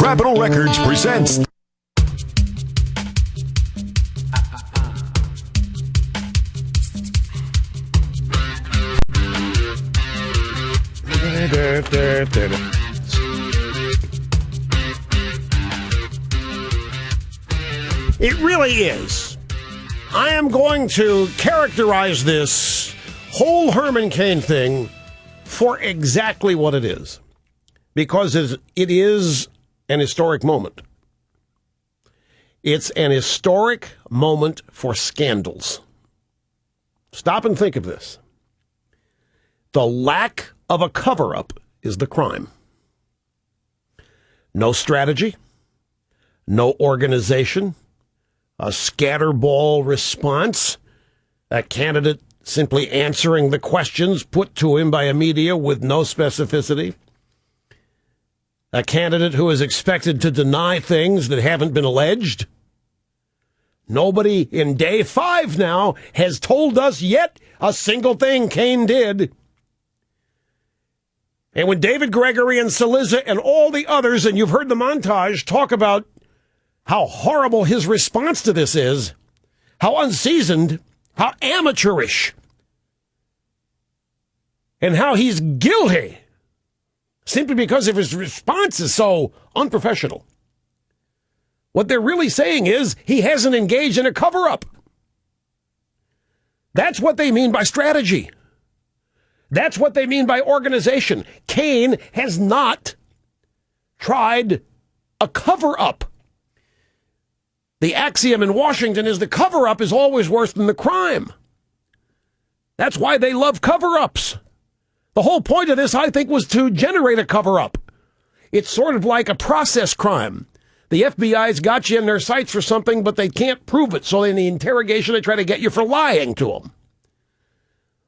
Capitol Records presents It really is. I am going to characterize this whole Herman Cain thing for exactly what it is, because it is an historic moment. It's an historic moment for scandals. Stop and think of this. The lack of a cover-up is the crime. No strategy, no organization, a scatterball response, a candidate simply answering the questions put to him by a media with no specificity, a candidate who is expected to deny things that haven't been alleged. Nobody in day 5 now has told us yet a single thing Cain did. And when David Gregory and Saliza and all the others, and you've heard the montage, talk about how horrible his response to this is, how unseasoned, how amateurish, and how he's guilty simply because of his response is so unprofessional. What they're really saying is he hasn't engaged in a cover-up. That's what they mean by strategy. That's what they mean by organization. Cain has not tried a cover-up. The axiom in Washington is the cover-up is always worse than the crime. That's why they love cover-ups. The whole point of this, I think, was to generate a cover-up. It's sort of like a process crime. The FBI's got you in their sights for something, but they can't prove it. So in the interrogation, they try to get you for lying to them.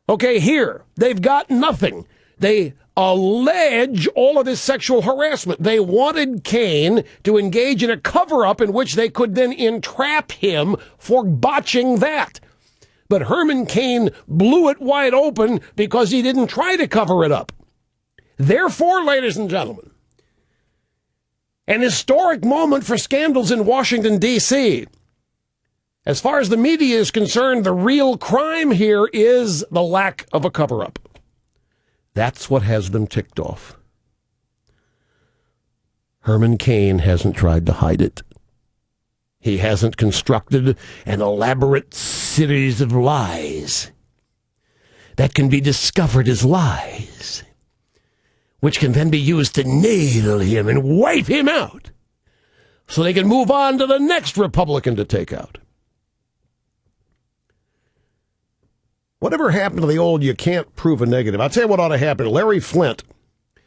Okay, here, they've got nothing. They allege all of this sexual harassment. They wanted Cain to engage in a cover-up in which they could then entrap him for botching that. But Herman Cain blew it wide open because he didn't try to cover it up. Therefore, ladies and gentlemen, an historic moment for scandals in Washington, D.C. As far as the media is concerned, the real crime here is the lack of a cover-up. That's what has them ticked off. Herman Cain hasn't tried to hide it. He hasn't constructed an elaborate series of lies that can be discovered as lies, which can then be used to nail him and wipe him out so they can move on to the next Republican to take out. Whatever happened to the old you can't prove a negative? I'll tell you what ought to happen. Larry Flint,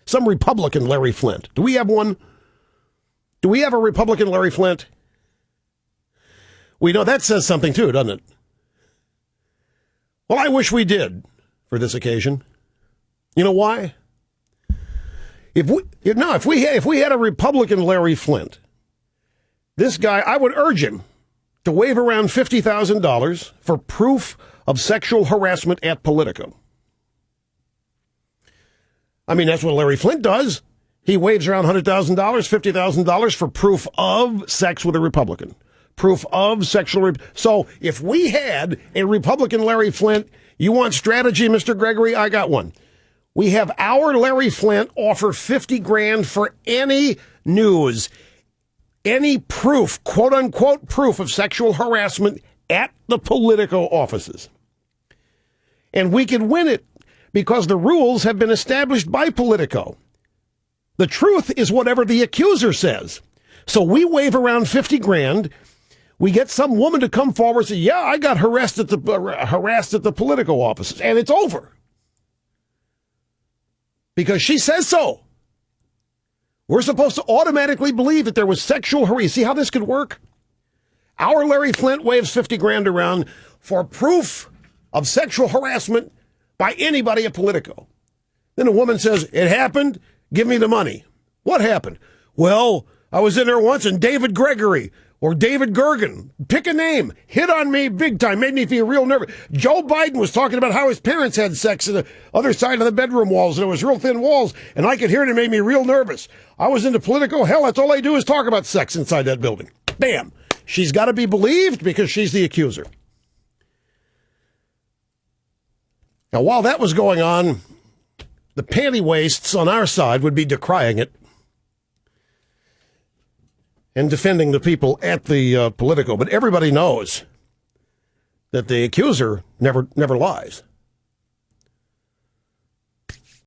some Republican Larry Flint. Do we have one? Do we have a Republican Larry Flint? We know that says something too, doesn't it? Well, I wish we did for this occasion. You know why? If we had a Republican Larry Flint, this guy, I would urge him to wave around $50,000 for proof of sexual harassment at Politico. I mean, that's what Larry Flint does. He waves around $100,000, $50,000 for proof of sex with a Republican. Proof of sexual... So if we had a Republican Larry Flint, you want strategy, Mr. Gregory? I got one. We have our Larry Flint offer $50,000 for any news, any proof, quote-unquote proof of sexual harassment at the Politico offices. And we could win it because the rules have been established by Politico. The truth is whatever the accuser says. So we wave around $50,000. We get some woman to come forward and say, yeah, I got harassed at the Politico offices, and it's over. Because she says so. We're supposed to automatically believe that there was sexual harassment. See how this could work? Our Larry Flint waves $50,000 around for proof of sexual harassment by anybody at Politico. Then a woman says, it happened, give me the money. What happened? Well, I was in there once and David Gregory Or David Gergen, pick a name, hit on me big time, made me feel real nervous. Joe Biden was talking about how his parents had sex on the other side of the bedroom walls, and it was real thin walls, and I could hear it, and it made me real nervous. I was into political hell, that's all they do is talk about sex inside that building. Bam. She's got to be believed because she's the accuser. Now, while that was going on, the panty waists on our side would be decrying it and defending the people at the Politico. But everybody knows that the accuser never lies.